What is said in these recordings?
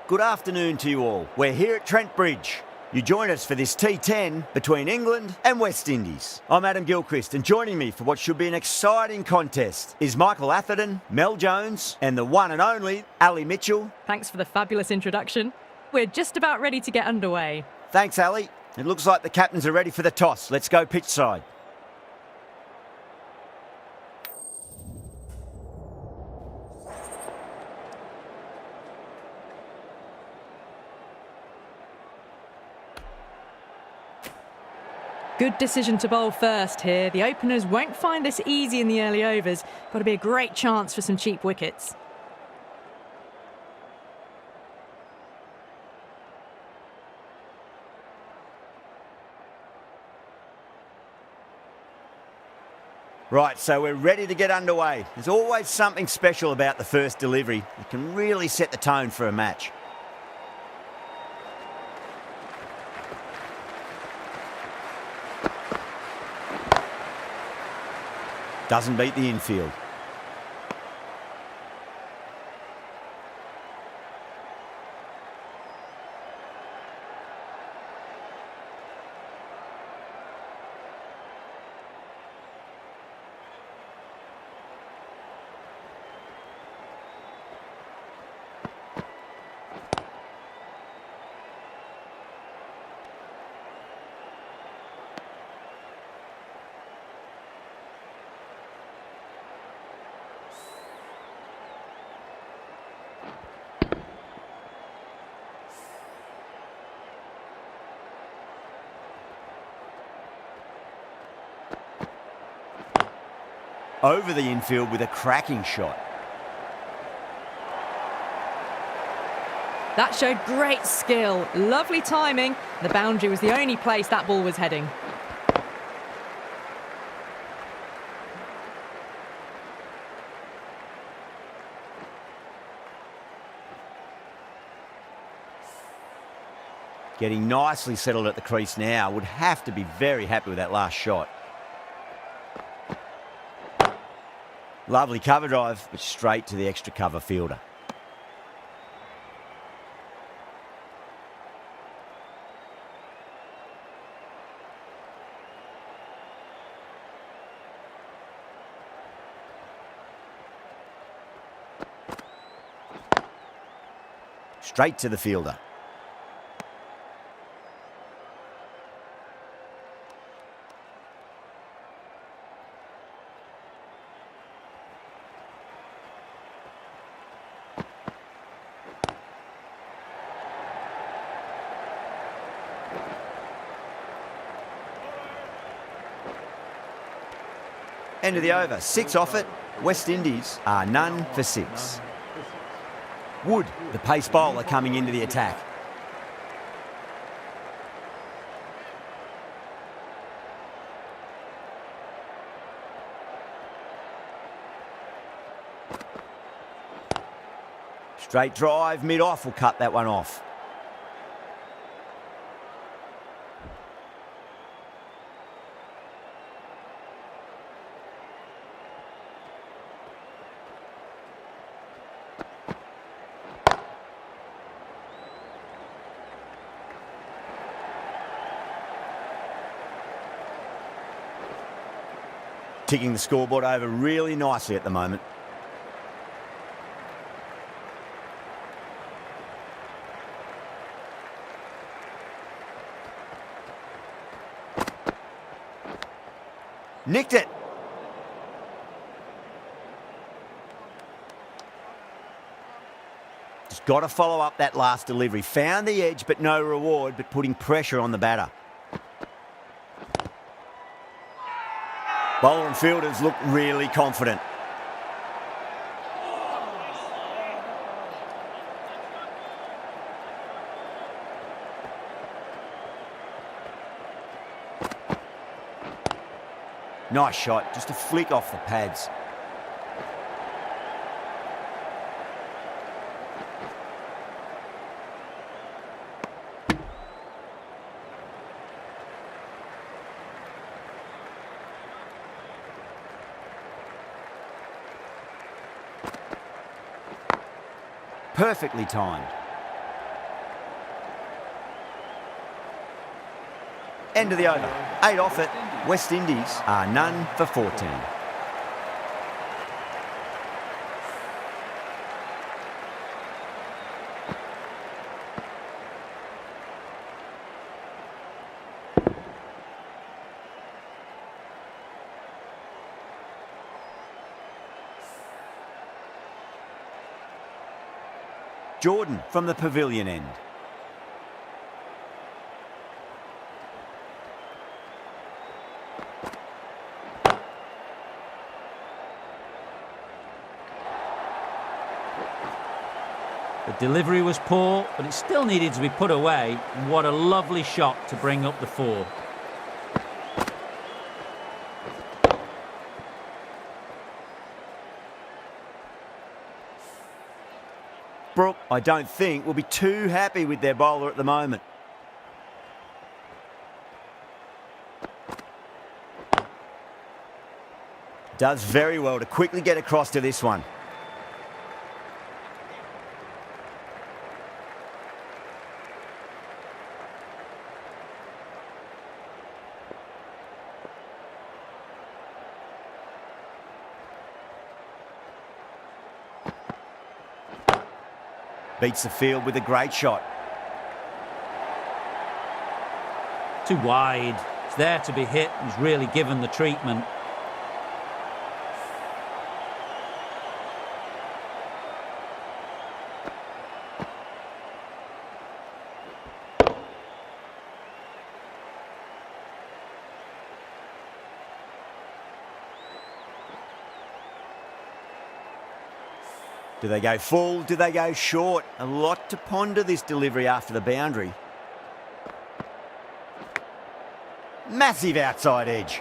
Good afternoon to you all. We're here at Trent Bridge. You join us for this T10 between England and West Indies. I'm Adam Gilchrist, and joining me for what should be an exciting contest is Michael Atherton, Mel Jones, and the one and only Ali Mitchell. Thanks for the fabulous introduction. We're just about ready to get underway. Thanks, Ali. It looks like the captains are ready for the toss. Let's go pitch side. Good decision to bowl first here. The openers won't find this easy in the early overs. Got to be a great chance for some cheap wickets. Right, so we're ready to get underway. There's always something special about the first delivery. It can really set the tone for a match. Doesn't beat the infield. Over the infield with a cracking shot. That showed great skill. Lovely timing. The boundary was the only place that ball was heading. Getting nicely settled at the crease now. Would have to be very happy with that last shot. Lovely cover drive, but straight to the extra cover fielder. Straight to the fielder. End of the over. 6 off it. West Indies are none for 6. Wood, the pace bowler, coming into the attack. Straight drive, mid-off will cut that one off. Ticking the scoreboard over really nicely at the moment. Nicked it. Just got to follow up that last delivery. Found the edge, but no reward, but putting pressure on the batter. Bowler and fielders look really confident. Nice shot, just a flick off the pads. Perfectly timed. End of the over. 8 off it. West Indies are none for 14. Jordan from the pavilion end. The delivery was poor, but it still needed to be put away. What a lovely shot to bring up the 4. Brooke, I don't think, will be too happy with their bowler at the moment. Does very well to quickly get across to this one. Beats the field with a great shot. Too wide. It's there to be hit. He's really given the treatment. Do they go full? Do they go short? A lot to ponder this delivery after the boundary. Massive outside edge.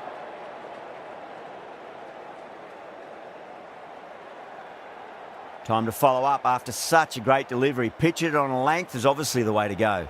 Time to follow up after such a great delivery. Pitch it on a length is obviously the way to go.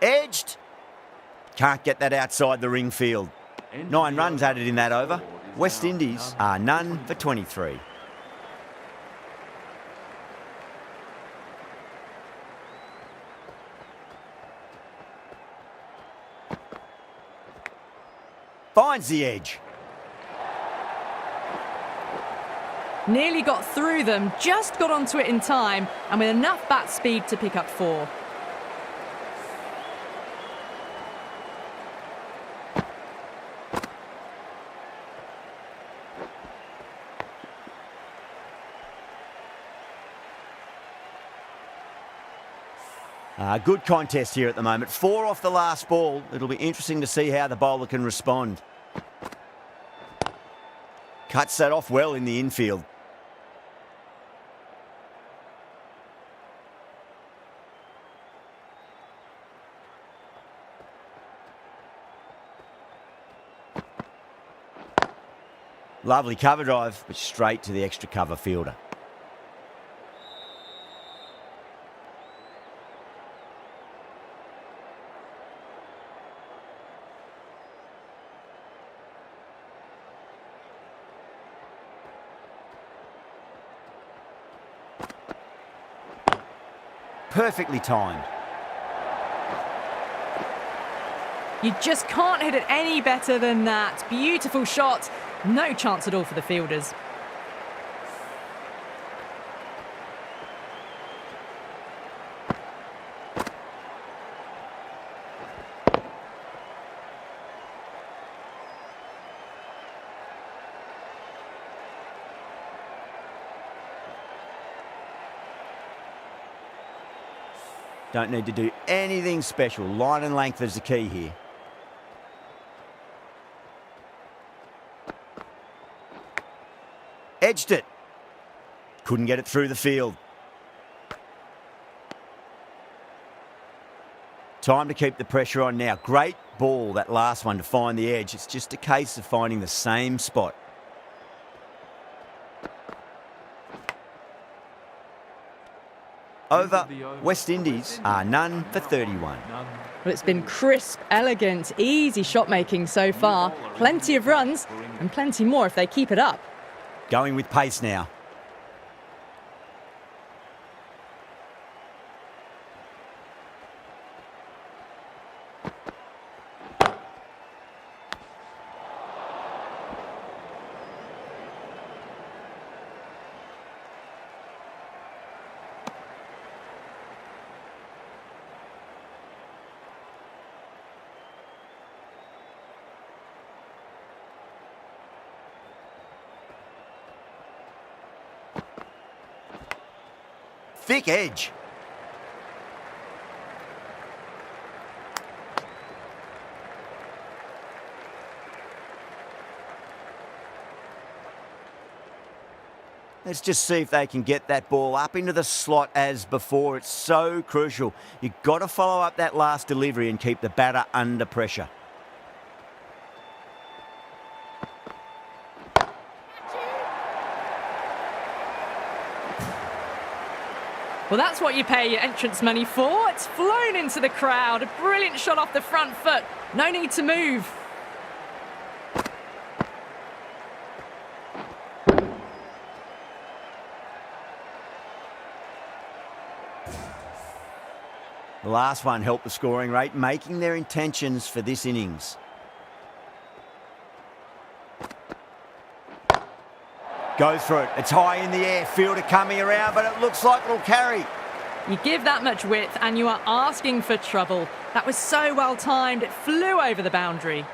Edged. Can't get that outside the ring field. 9 runs added in that over. West Indies are none for 23. Finds the edge. Nearly got through them, just got onto it in time, and with enough bat speed to pick up 4. Good contest here at the moment. 4 off the last ball. It'll be interesting to see how the bowler can respond. Cuts that off well in the infield. Lovely cover drive, but straight to the extra cover fielder. Perfectly timed. You just can't hit it any better than that. Beautiful shot. No chance at all for the fielders. Don't need to do anything special. Line and length is the key here. Edged it. Couldn't get it through the field. Time to keep the pressure on now. Great ball, that last one, to find the edge. It's just a case of finding the same spot. Over, West Indies are none for 31. Well, it's been crisp, elegant, easy shot making so far. Plenty of runs and plenty more if they keep it up. Going with pace now. Thick edge. Let's just see if they can get that ball up into the slot as before. It's so crucial. You've got to follow up that last delivery and keep the batter under pressure. Well, that's what you pay your entrance money for. It's flown into the crowd. A brilliant shot off the front foot. No need to move. The last one helped the scoring rate, making their intentions for this innings. Go for it. It's high in the air. Fielder coming around, but it looks like it'll carry. You give that much width and you are asking for trouble. That was so well timed. It flew over the boundary.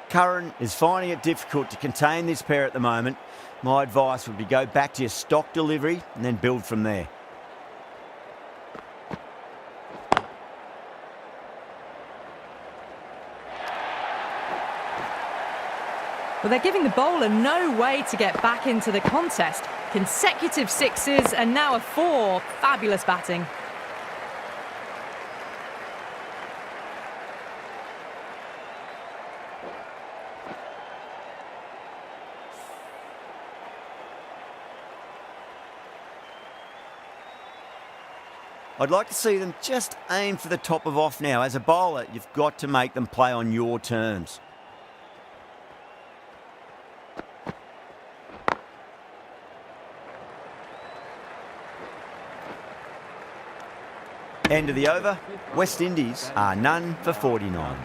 Curran is finding it difficult to contain this pair at the moment. My advice would be go back to your stock delivery and then build from there. Well, they're giving the bowler no way to get back into the contest. Consecutive sixes and now a four. Fabulous batting. I'd like to see them just aim for the top of off now. As a bowler, you've got to make them play on your terms. End of the over. West Indies are none for 49.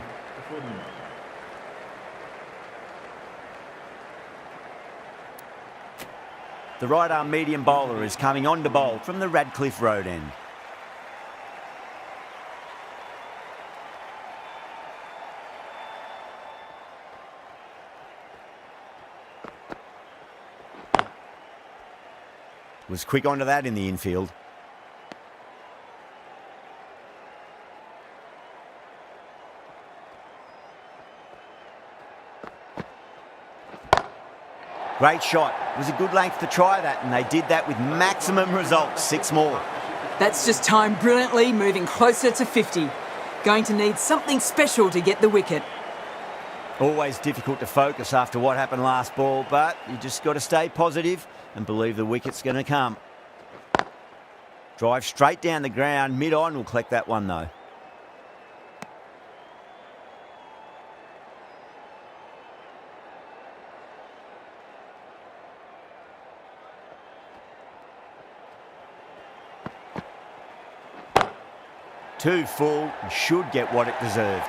The right-arm medium bowler is coming on to bowl from the Radcliffe Road end. Was quick onto that in the infield. Great shot. It was a good length to try that, and they did that with maximum results. 6 more. That's just timed brilliantly, moving closer to 50. Going to need something special to get the wicket. Always difficult to focus after what happened last ball, but you just got to stay positive and believe the wicket's going to come. Drive straight down the ground. Mid-on will collect that one, though. Too full, should get what it deserved.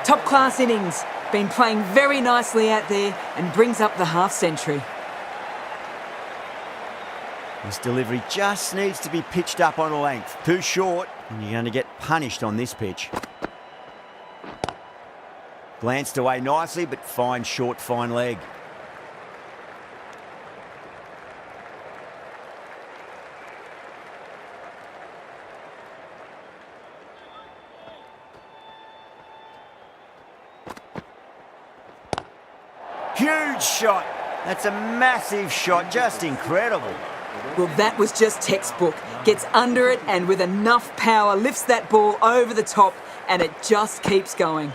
Top class innings. Been playing very nicely out there and brings up the half century. This delivery just needs to be pitched up on a length. Too short, and you're going to get punished on this pitch. Glanced away nicely, but fine short, fine leg. Huge shot. That's a massive shot, just incredible. Well, that was just textbook. Gets under it and with enough power lifts that ball over the top and it just keeps going.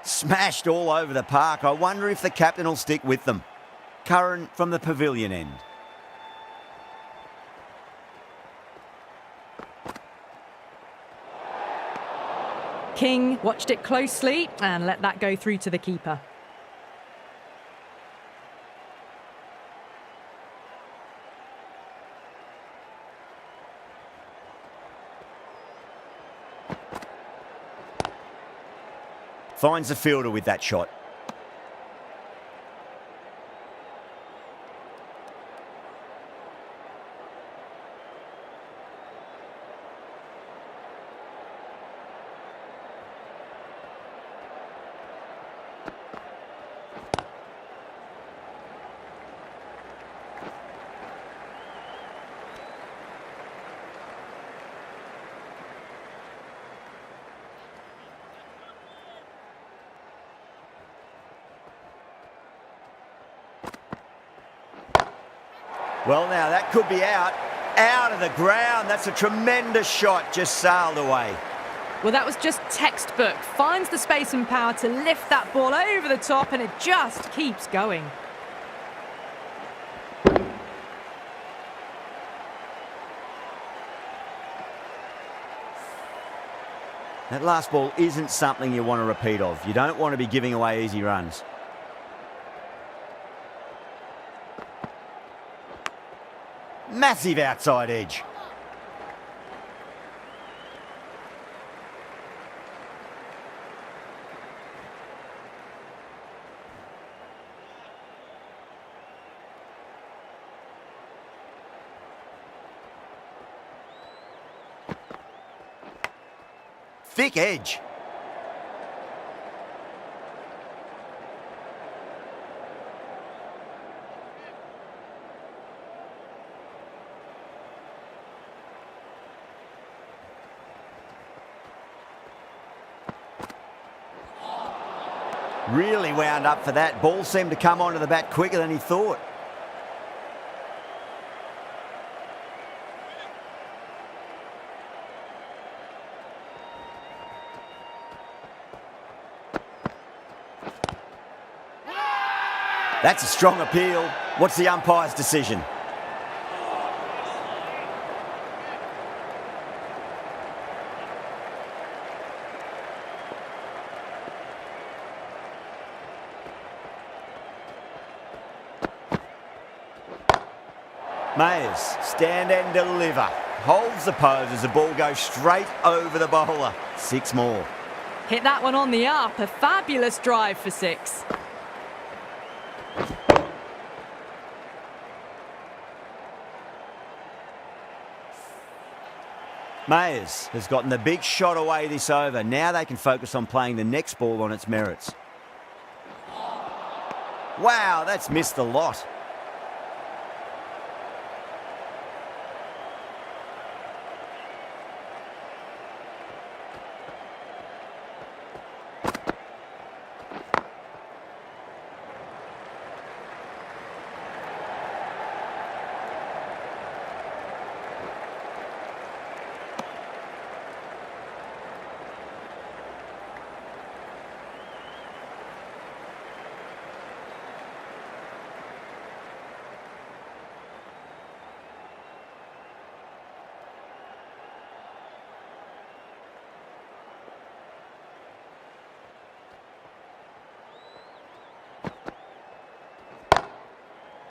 Smashed all over the park. I wonder if the captain will stick with them. Curran from the pavilion end. King watched it closely and let that go through to the keeper. Finds the fielder with that shot. Well, now that could be out of the ground. That's a tremendous shot, just sailed away. Well, that was just textbook. Finds the space and power to lift that ball over the top, and it just keeps going. That last ball isn't something you want to repeat of. You don't want to be giving away easy runs. Massive outside edge. Thick edge. Really wound up for that. Ball seemed to come onto the bat quicker than he thought. That's a strong appeal. What's the umpire's decision? Mayers, stand and deliver. Holds the pose as the ball goes straight over the bowler. 6 more. Hit that one on the up. A fabulous drive for 6. Mayers has gotten the big shot away this over. Now they can focus on playing the next ball on its merits. Wow, that's missed a lot.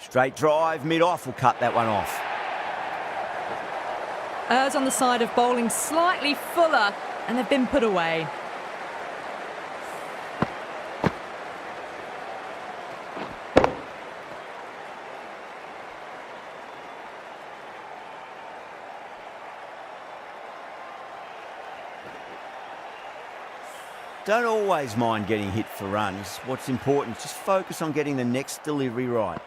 Straight drive, mid-off will cut that one off. Errs on the side of bowling slightly fuller, and they've been put away. Don't always mind getting hit for runs. What's important is just focus on getting the next delivery right.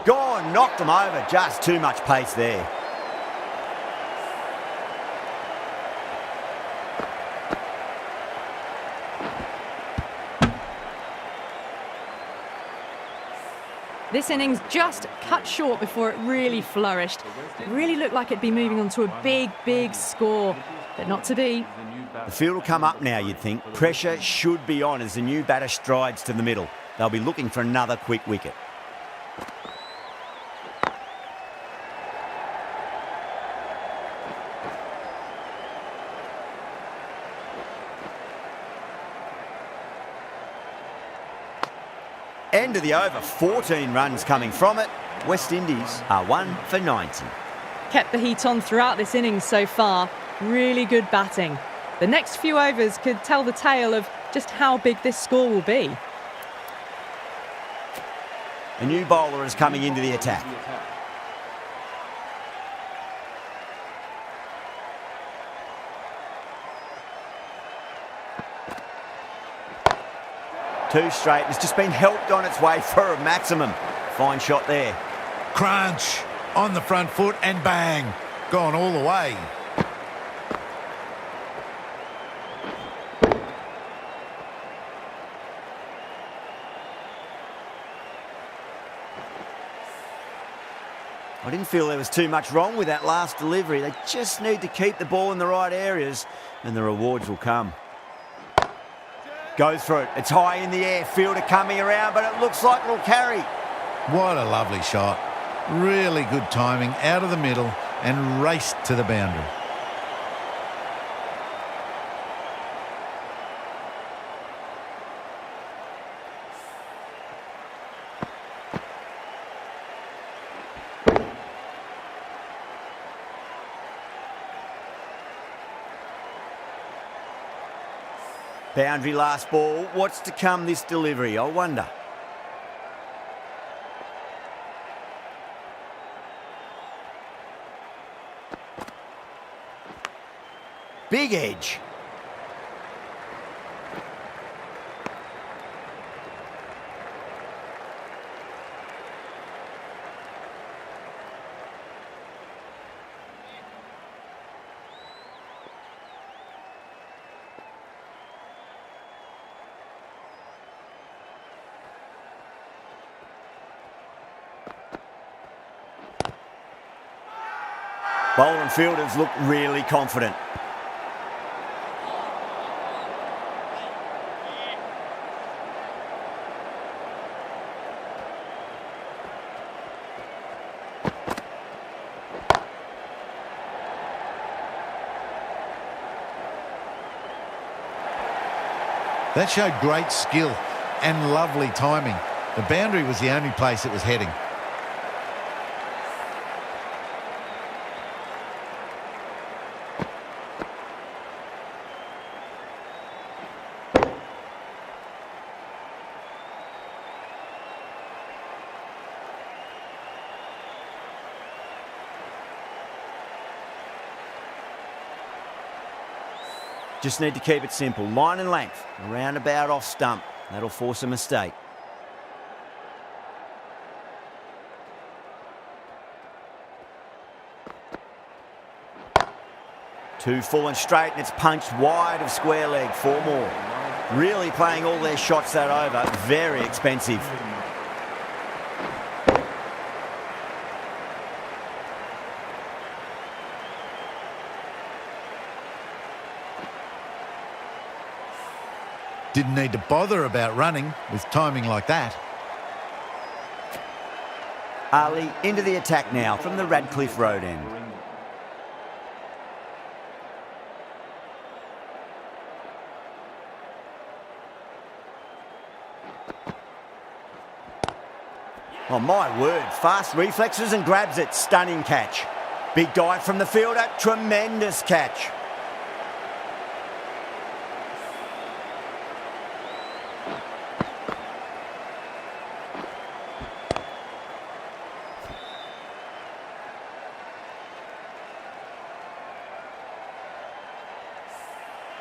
Gone, knocked them over. Just too much pace there. This innings just cut short before it really flourished. It really looked like it'd be moving on to a big, big score, but not to be. The field will come up now, you'd think. Pressure should be on as the new batter strides to the middle. They'll be looking for another quick wicket. End of the over, 14 runs coming from it. West Indies are 1 for 90. Kept the heat on throughout this innings so far. Really good batting. The next few overs could tell the tale of just how big this score will be. A new bowler is coming into the attack. Two straight. It's just been helped on its way for a maximum. Fine shot there. Crunch on the front foot and bang. Gone all the way. I didn't feel there was too much wrong with that last delivery. They just need to keep the ball in the right areas and the rewards will come. Goes for it. It's high in the air. Fielder coming around, but it looks like it'll carry. What a lovely shot. Really good timing out of the middle and raced to the boundary. Boundary last ball. What's to come this delivery, I wonder. Big edge. Bowler and fielders look really confident. That showed great skill and lovely timing. The boundary was the only place it was heading. Just need to keep it simple. Line and length. Around about off stump. That'll force a mistake. Two full and straight, and it's punched wide of square leg. 4 more. Really playing all their shots that over. Very expensive. Didn't need to bother about running with timing like that. Ali into the attack now from the Radcliffe Road end. Oh my word, fast reflexes and grabs it. Stunning catch. Big dive from the fielder, tremendous catch.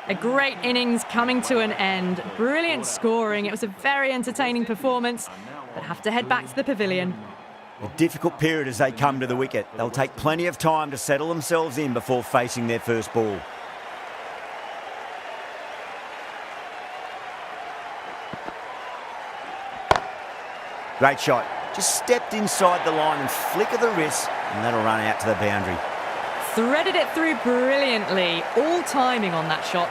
A great innings coming to an end. Brilliant scoring. It was a very entertaining performance, but have to head back to the pavilion. A difficult period as they come to the wicket. They'll take plenty of time to settle themselves in before facing their first ball. Great shot. Just stepped inside the line and flick of the wrist, and that'll run out to the boundary. Threaded it through brilliantly. All timing on that shot.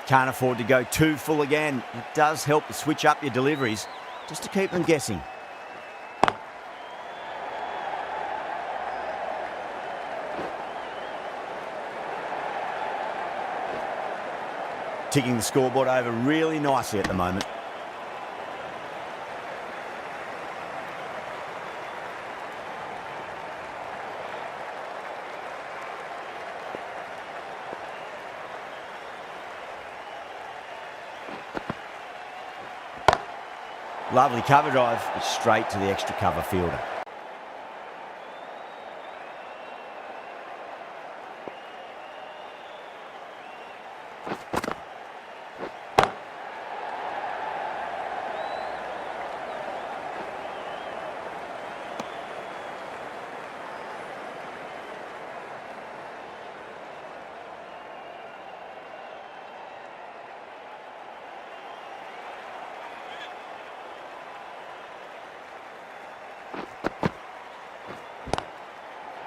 Can't afford to go too full again. It does help to switch up your deliveries, just to keep them guessing. Ticking the scoreboard over really nicely at the moment. Lovely cover drive, but straight to the extra cover fielder.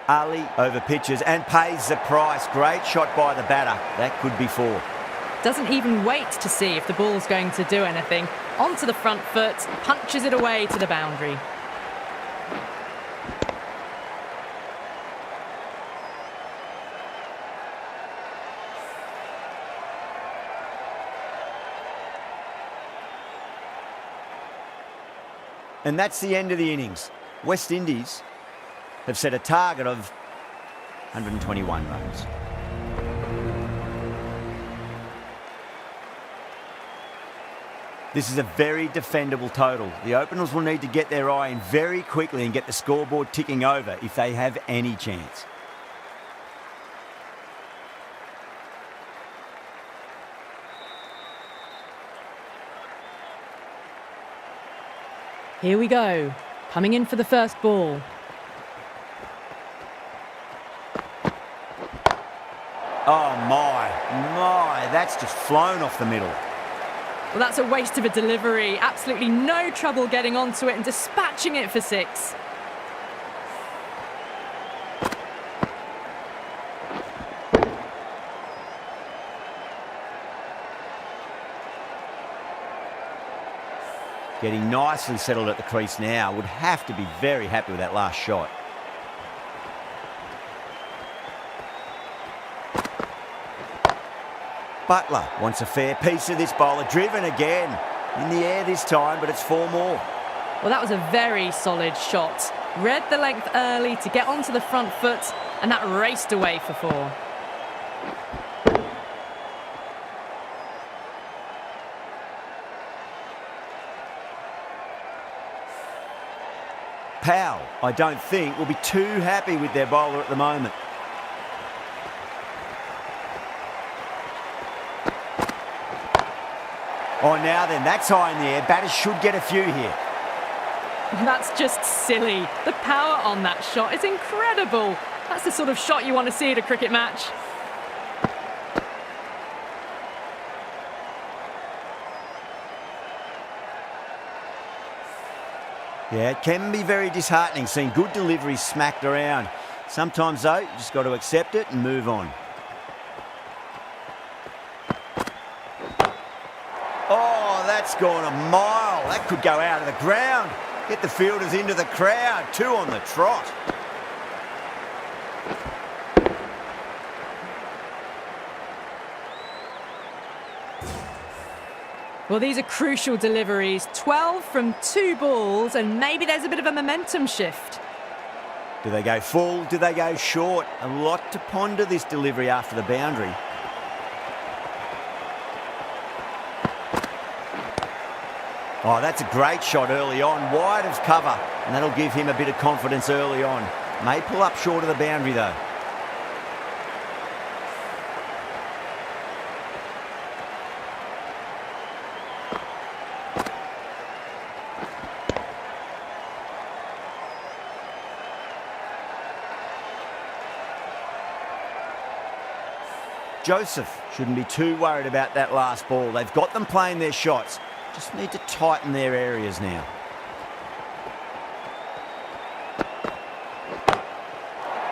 Ali over pitches and pays the price. Great shot by the batter. That could be four. Doesn't even wait to see if the ball's going to do anything. Onto the front foot, punches it away to the boundary. And that's the end of the innings. West Indies have set a target of 121 runs. This is a very defendable total. The openers will need to get their eye in very quickly and get the scoreboard ticking over if they have any chance. Here we go. Coming in for the first ball. Oh my, that's just flown off the middle. Well, that's a waste of a delivery. Absolutely no trouble getting onto it and dispatching it for six. Getting nicely settled at the crease now. Would have to be very happy with that last shot. Butler wants a fair piece of this bowler. Driven again. In the air this time, but it's four more. Well, that was a very solid shot. Read the length early to get onto the front foot, and that raced away for four. Powell, I don't think, will be too happy with their bowler at the moment. Oh, now then, that's high in the air. Batters should get a few here. That's just silly. The power on that shot is incredible. That's the sort of shot you want to see at a cricket match. Yeah, it can be very disheartening seeing good deliveries smacked around. Sometimes, though, you just got to accept it and move on. Oh, that's gone a mile. That could go out of the ground. Get the fielders into the crowd. Two on the trot. Well, these are crucial deliveries. 12 from 2 balls, and maybe there's a bit of a momentum shift. Do they go full? Do they go short? A lot to ponder this delivery after the boundary. Oh, that's a great shot early on, wide of cover, and that'll give him a bit of confidence early on. May pull up short of the boundary, though. Joseph shouldn't be too worried about that last ball. They've got them playing their shots. Just need to tighten their areas now.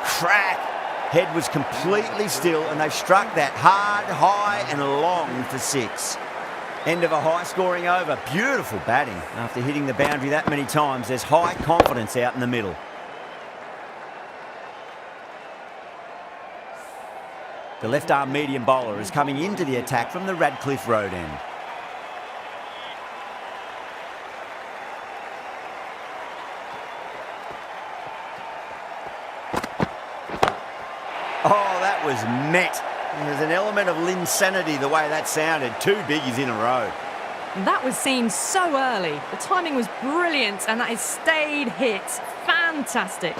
Crack! Head was completely still and they've struck that hard, high and long for 6. End of a high-scoring over. Beautiful batting. After hitting the boundary that many times, there's high confidence out in the middle. The left-arm medium bowler is coming into the attack from the Radcliffe Road end. Oh, that was met. There's an element of insanity the way that sounded. 2 biggies in a row. That was seen so early. The timing was brilliant and that is stayed hit. Fantastic.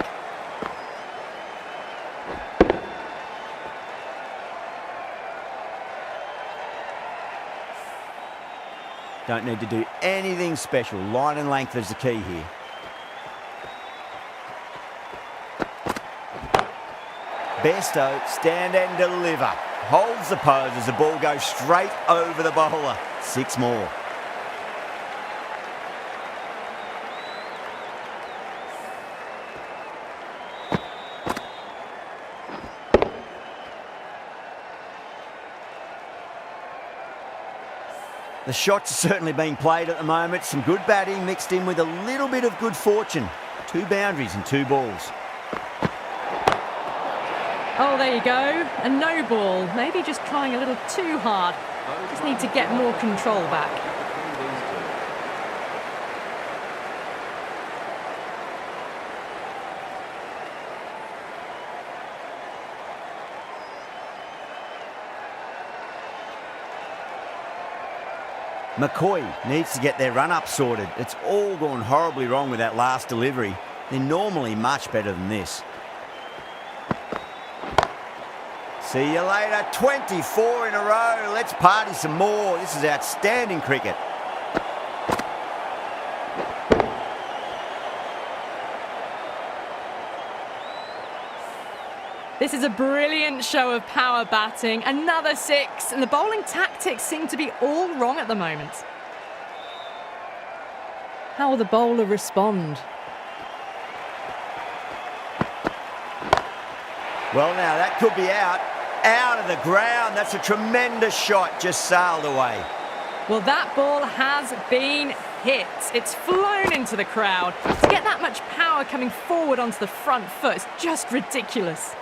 Don't need to do anything special. Line and length is the key here. Besto, stand and deliver. Holds the pose as the ball goes straight over the bowler. 6 more. The shots are certainly being played at the moment. Some good batting mixed in with a little bit of good fortune. 2 boundaries and 2 balls. Oh, there you go. A no ball. Maybe just trying a little too hard. Just need to get more control back. McCoy needs to get their run-up sorted. It's all gone horribly wrong with that last delivery. They're normally much better than this. See you later. 24 in a row. Let's party some more. This is outstanding cricket. This is a brilliant show of power batting. Another 6, and the bowling tactics seem to be all wrong at the moment. How will the bowler respond? Well, now that could be out. Out of the ground. That's a tremendous shot. Just sailed away. Well, that ball has been hit. It's flown into the crowd. To get that much power coming forward onto the front foot is just ridiculous.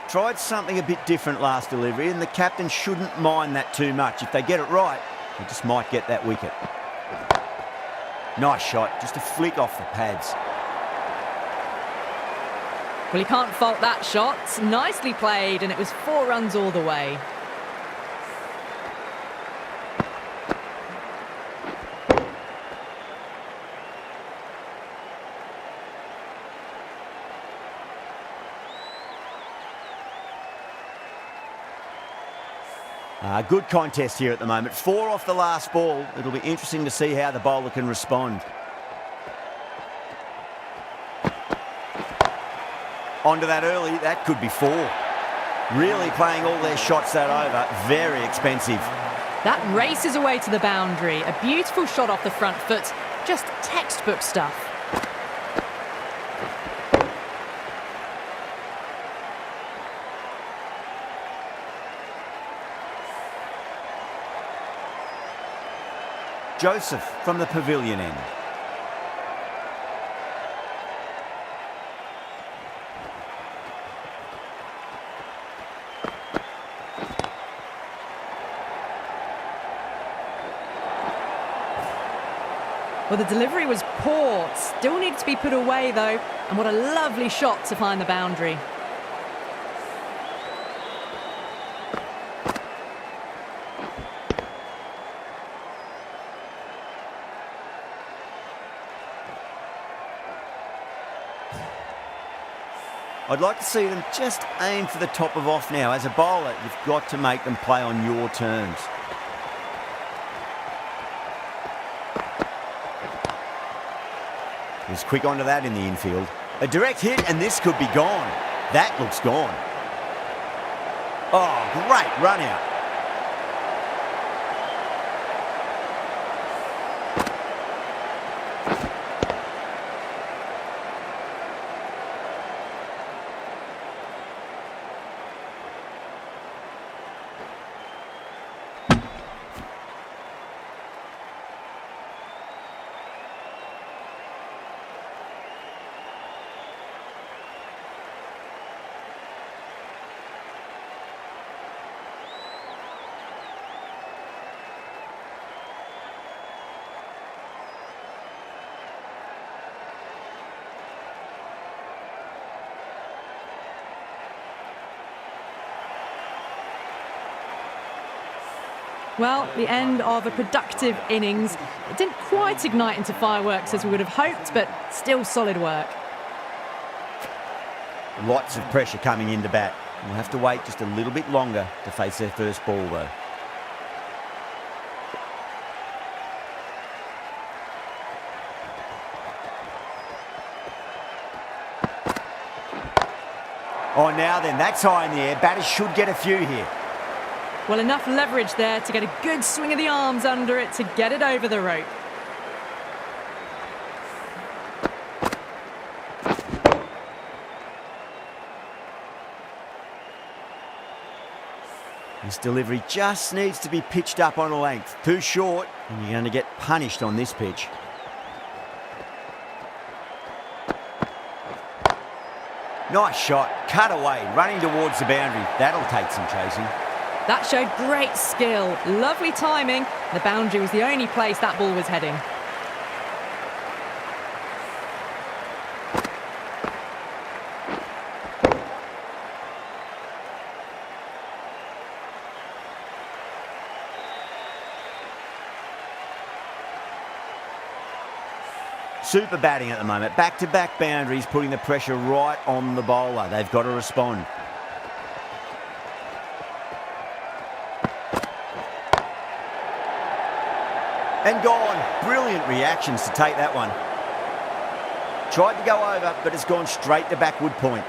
Tried something a bit different last delivery, and the captain shouldn't mind that too much. If they get it right, they just might get that wicket. Nice shot. Just a flick off the pads. Well, you can't fault that shot. Nicely played, and it was 4 runs all the way. Good contest here at the moment. 4 off the last ball. It'll be interesting to see how the bowler can respond. Onto that early, that could be 4. Really playing all their shots that over. Very expensive. That races away to the boundary. A beautiful shot off the front foot. Just textbook stuff. Joseph from the pavilion end. Well, the delivery was poor. Still needs to be put away, though. And what a lovely shot to find the boundary. I'd like to see them just aim for the top of off now. As a bowler, you've got to make them play on your terms. He was quick onto that in the infield. A direct hit, and this could be gone. That looks gone. Oh, great run out. Well, the end of a productive innings. It didn't quite ignite into fireworks as we would have hoped, but still solid work. Lots of pressure coming into bat. We'll have to wait just a little bit longer to face their first ball, though. Oh, now then, that's high in the air. Batters should get a few here. Well, enough leverage there to get a good swing of the arms under it to get it over the rope. This delivery just needs to be pitched up on a length. Too short, and you're going to get punished on this pitch. Nice shot, cut away, running towards the boundary. That'll take some chasing. That showed great skill, lovely timing. The boundary was the only place that ball was heading. Super batting at the moment. Back-to-back boundaries, putting the pressure right on the bowler. They've got to respond. And gone. Brilliant reactions to take that one. Tried to go over, but it's gone straight to backward point.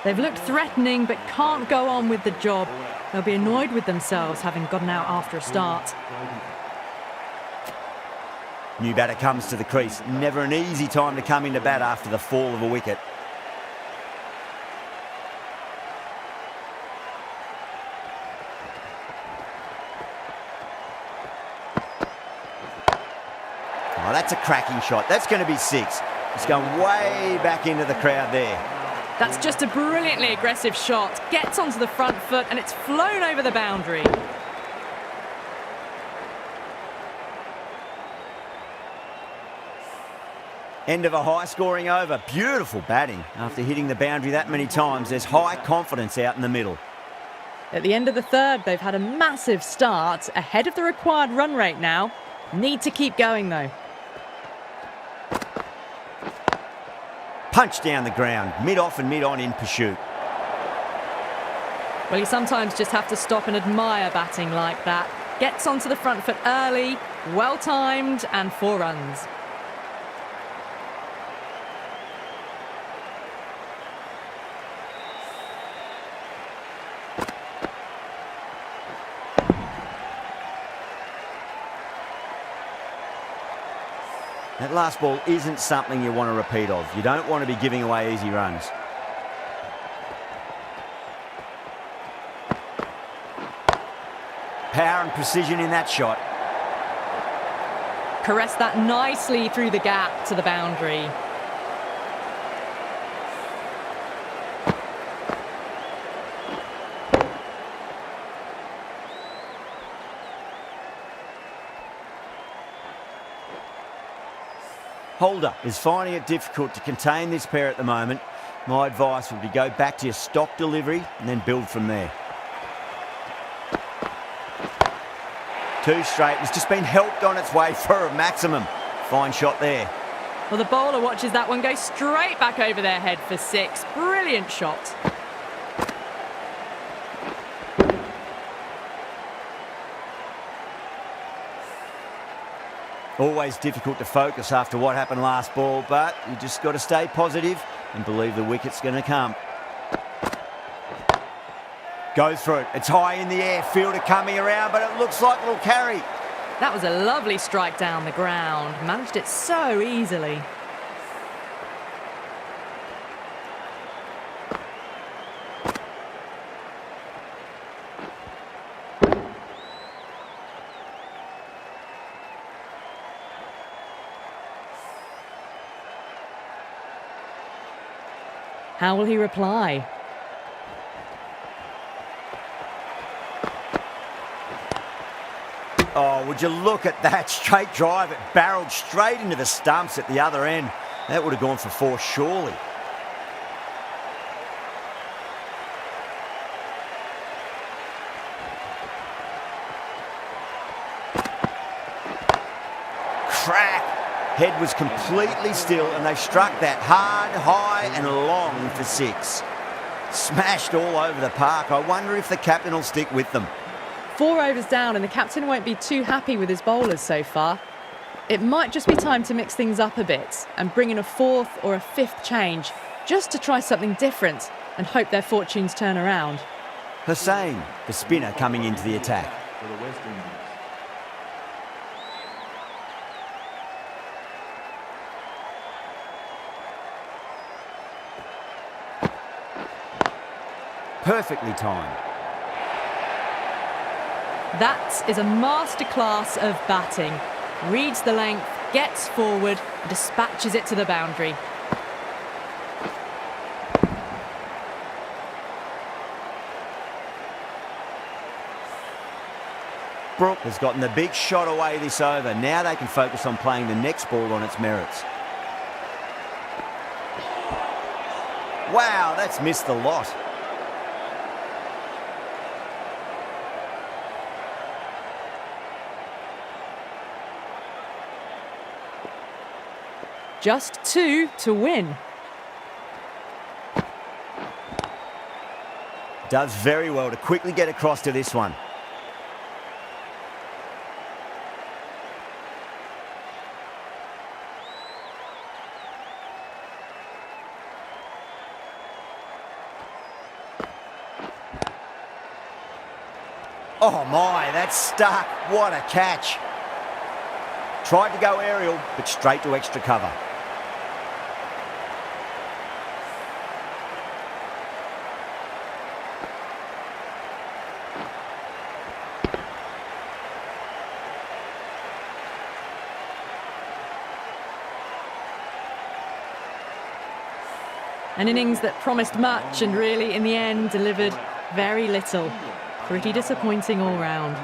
They've looked threatening but can't go on with the job. They'll be annoyed with themselves having gotten out after a start. New batter comes to the crease. Never an easy time to come into bat after the fall of a wicket. Oh, that's a cracking shot. That's going to be 6. It's going way back into the crowd there. That's just a brilliantly aggressive shot. Gets onto the front foot and it's flown over the boundary. End of a high-scoring over. Beautiful batting. After hitting the boundary that many times, there's high confidence out in the middle. At the end of the third, they've had a massive start, ahead of the required run rate now. Need to keep going, though. Punch down the ground, mid-off and mid-on in pursuit. Well, you sometimes just have to stop and admire batting like that. Gets onto the front foot early, well-timed, and 4 runs. That last ball isn't something you want to repeat of. You don't want to be giving away easy runs. Power and precision in that shot. Caressed that nicely through the gap to the boundary. Holder is finding it difficult to contain this pair at the moment. My advice would be go back to your stock delivery and then build from there. too straight. It's just been helped on its way for a maximum. Fine shot there. Well, the bowler watches that one go straight back over their head for 6. Brilliant shot. Always difficult to focus after what happened last ball, but you just got to stay positive and believe the wicket's going to come. Goes for it. It's high in the air. Fielder coming around, but it looks like it'll carry. That was a lovely strike down the ground. Managed it so easily. How will he reply? Oh, would you look at that straight drive? It barreled straight into the stumps at the other end. That would have gone for 4, surely. Crack! Head was completely still and they struck that hard, high and long for 6. Smashed all over the park. I wonder if the captain will stick with them. 4 overs down and the captain won't be too happy with his bowlers so far. It might just be time to mix things up a bit and bring in a 4th or a 5th change just to try something different and hope their fortunes turn around. Hussain, the spinner, coming into the attack. Perfectly timed. That is a masterclass of batting. Reads the length, gets forward, and dispatches it to the boundary. Brooke has gotten the big shot away this over. Now they can focus on playing the next ball on its merits. Wow, that's missed the lot. Just 2 to win. Does very well to quickly get across to this one. Oh my, that's stuck. What a catch. Tried to go aerial, but straight to extra cover. An innings that promised much and really, in the end, delivered very little. Pretty disappointing all round.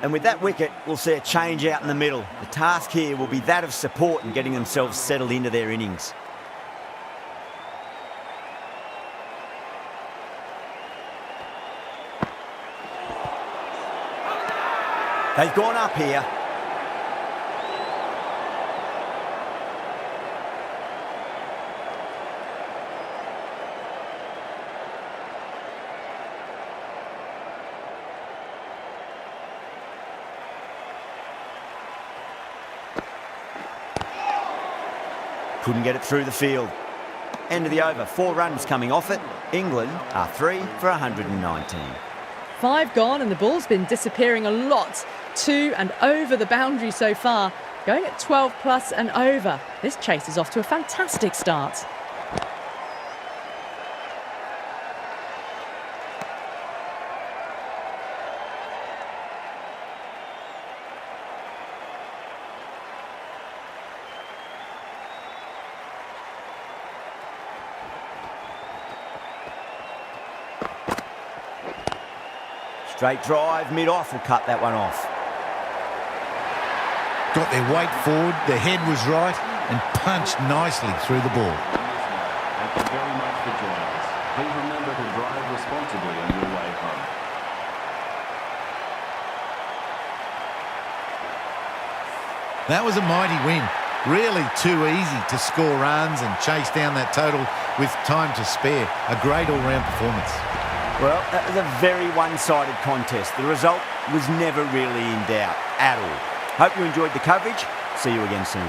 And with that wicket, we'll see a change out in the middle. The task here will be that of support and getting themselves settled into their innings. They've gone up here. Couldn't get it through the field. End of the over. 4 runs coming off it. England are 3 for 119. 5 gone and the ball's been disappearing a lot to and over the boundary so far. Going at 12 plus and over. This chase is off to a fantastic start. Straight drive, mid-off will cut that one off. Got their weight forward, the head was right, and punched nicely through the ball. Thank you very much for joining us. Please remember to drive responsibly on your way home. That was a mighty win. Really too easy to score runs and chase down that total with time to spare. A great all-round performance. Well, that was a very one-sided contest. The result was never really in doubt at all. Hope you enjoyed the coverage. See you again soon.